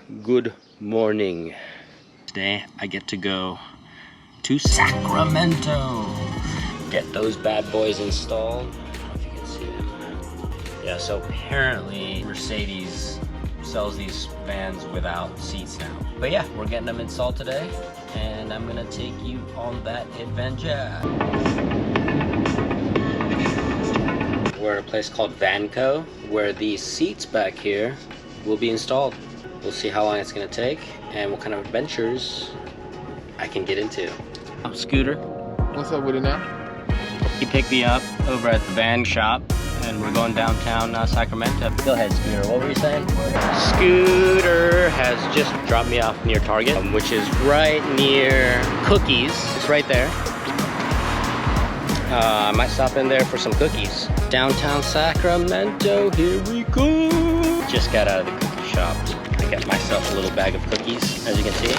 good morning. Today I get to go to Sacramento. Get those bad boys installed. I don't know if you can see them. Yeah, so apparently Mercedes sells these vans without seats now. But yeah, we're getting them installed today, and I'm gonna take you on that adventure. We're at a place called Vanco, where the seats back here will be installed. We'll see how long it's gonna take and what kind of adventures I can get into. I'm Scooter. What's up with it now? He picked me up over at the van shop, and we're going downtown Sacramento. Go ahead, Scooter. What were you saying? Scooter has just dropped me off near Target, which is right near Cookies. It's right there. I might stop in there for some cookies. Downtown Sacramento, here we go. Just got out of the cookie shop. I got myself a little bag of cookies, as you can see,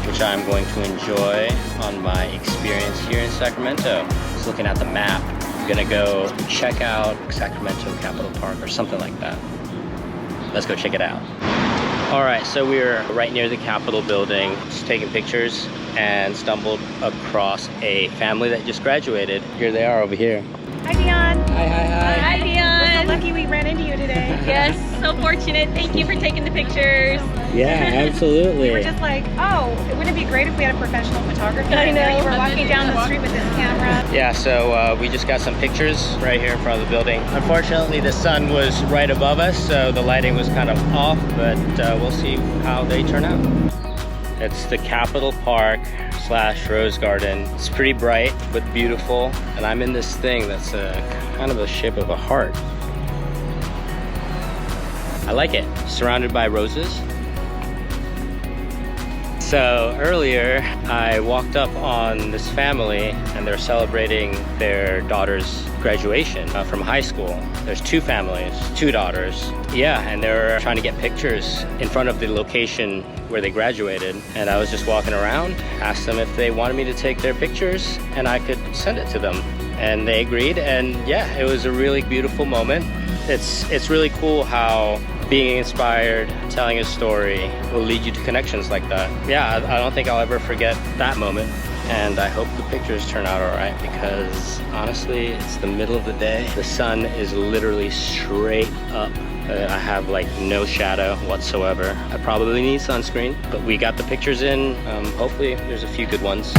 which I'm going to enjoy on my experience here in Sacramento. Just looking at the map, I'm gonna go check out Sacramento Capitol Park or something like that. Let's go check it out. All right, so we're right near the Capitol building, just taking pictures, and stumbled across a family that just graduated. Here they are over here. Hi, Dion. Hi, hi, hi. Hi, Dion. We're so lucky we ran into you today. Yes, so fortunate. Thank you for taking the pictures. Yeah, absolutely. We were just like, oh, wouldn't it be great if we had a professional photographer? I know. You were walking down the street with this camera. Yeah, so we just got some pictures right here in front of the building. Unfortunately, the sun was right above us, so the lighting was kind of off, but we'll see how they turn out. It's the Capitol Park / Rose Garden. It's pretty bright, but beautiful. And I'm in this thing that's kind of the shape of a heart. I like it. Surrounded by roses. So earlier, I walked up on this family, and they're celebrating their daughter's graduation from high school. There's two families, two daughters. Yeah, and they're trying to get pictures in front of the location where they graduated. And I was just walking around, asked them if they wanted me to take their pictures, and I could send it to them. And they agreed, and yeah, it was a really beautiful moment. It's really cool how being inspired, telling a story will lead you to connections like that. Yeah, I don't think I'll ever forget that moment. And I hope the pictures turn out all right, because honestly, it's the middle of the day. The sun is literally straight up. I have like no shadow whatsoever. I probably need sunscreen, but we got the pictures in. Hopefully there's a few good ones.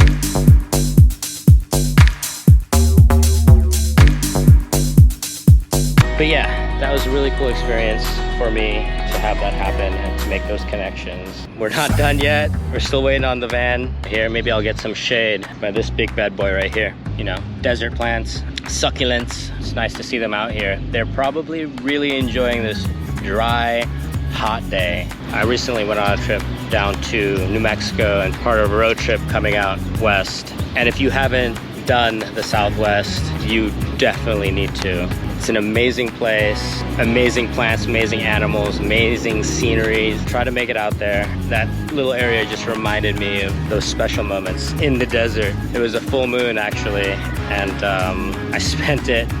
But yeah, that was a really cool experience for me to have that happen and to make those connections. We're not done yet. We're still waiting on the van. Here, maybe I'll get some shade by this big bad boy right here. You know, desert plants, succulents. It's nice to see them out here. They're probably really enjoying this dry, hot day. I recently went on a trip down to New Mexico and part of a road trip coming out west. And if you haven't done the Southwest, you definitely need to. It's an amazing place, amazing plants, amazing animals, amazing scenery. Try to make it out there. That little area just reminded me of those special moments in the desert. It was a full moon actually, and I spent it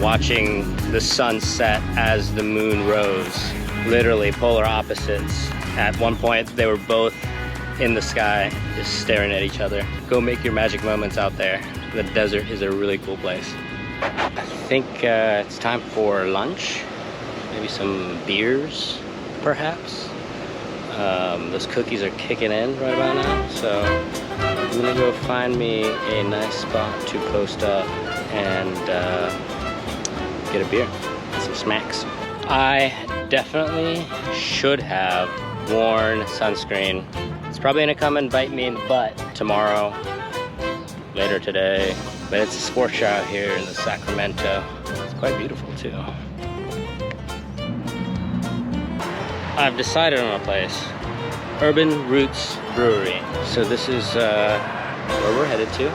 watching the sun set as the moon rose. Literally polar opposites. At one point they were both in the sky, just staring at each other. Go make your magic moments out there. The desert is a really cool place. I think it's time for lunch. Maybe some beers, perhaps. Those cookies are kicking in right about now, so I'm gonna go find me a nice spot to post up and get a beer and some snacks. I definitely should have worn sunscreen. It's probably gonna come and bite me in the butt tomorrow, later today, but it's a sports out here in the Sacramento. It's quite beautiful too. I've decided on a place, Urban Roots Brewery. So this is where we're headed to.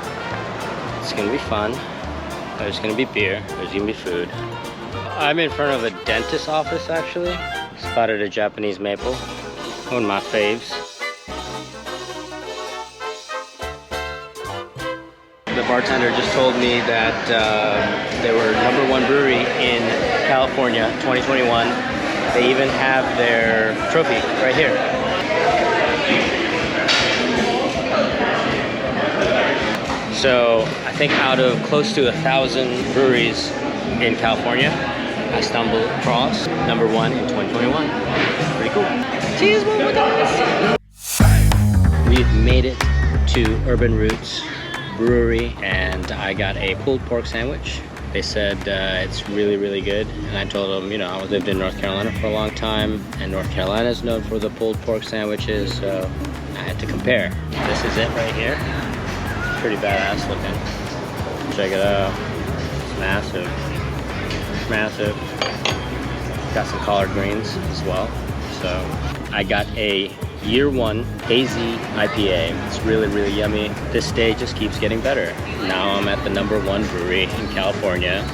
It's gonna be fun. There's gonna be beer, there's gonna be food. I'm in front of a dentist's office actually. Spotted a Japanese maple, one of my faves. The bartender just told me that they were #1 brewery in California, 2021. They even have their trophy right here. So I think out of close to 1,000 breweries in California, I stumbled across number 1 in 2021. Pretty cool. Cheers, one more guys. We've made it to Urban Roots Brewery, and I got a pulled pork sandwich. They said it's really, really good. And I told them, you know, I lived in North Carolina for a long time, and North Carolina is known for the pulled pork sandwiches, so I had to compare. This is it right here. Pretty badass looking. Check it out. It's massive. Massive. Got some collard greens as well. So I got a Year 1 Hazy IPA. It's really, really yummy. This day just keeps getting better. Now I'm at the number 1 brewery in California.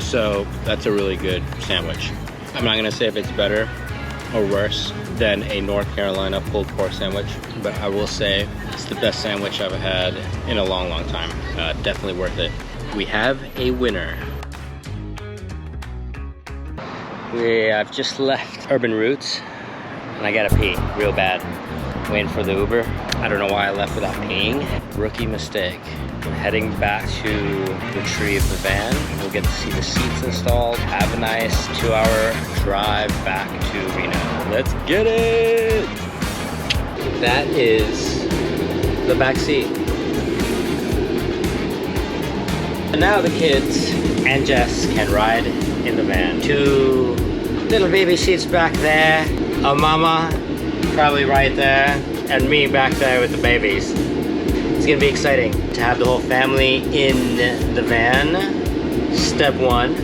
So that's a really good sandwich. I'm not gonna say if it's better or worse than a North Carolina pulled pork sandwich, but I will say it's the best sandwich I've had in a long, long time. Definitely worth it. We have a winner. I've just left Urban Roots and I gotta pee real bad. Waiting for the Uber. I don't know why I left without peeing. Rookie mistake. I'm heading back to retrieve the van. We'll get to see the seats installed. Have a nice 2-hour drive back to Reno. Let's get it! That is the back seat. And now the kids and Jess can ride in the van. 2 little baby seats back there, a mama probably right there, and me back there with the babies. It's gonna be exciting to have the whole family in the van. Step 1.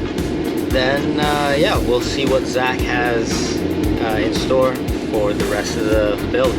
Then yeah, we'll see what Zach has in store for the rest of the build.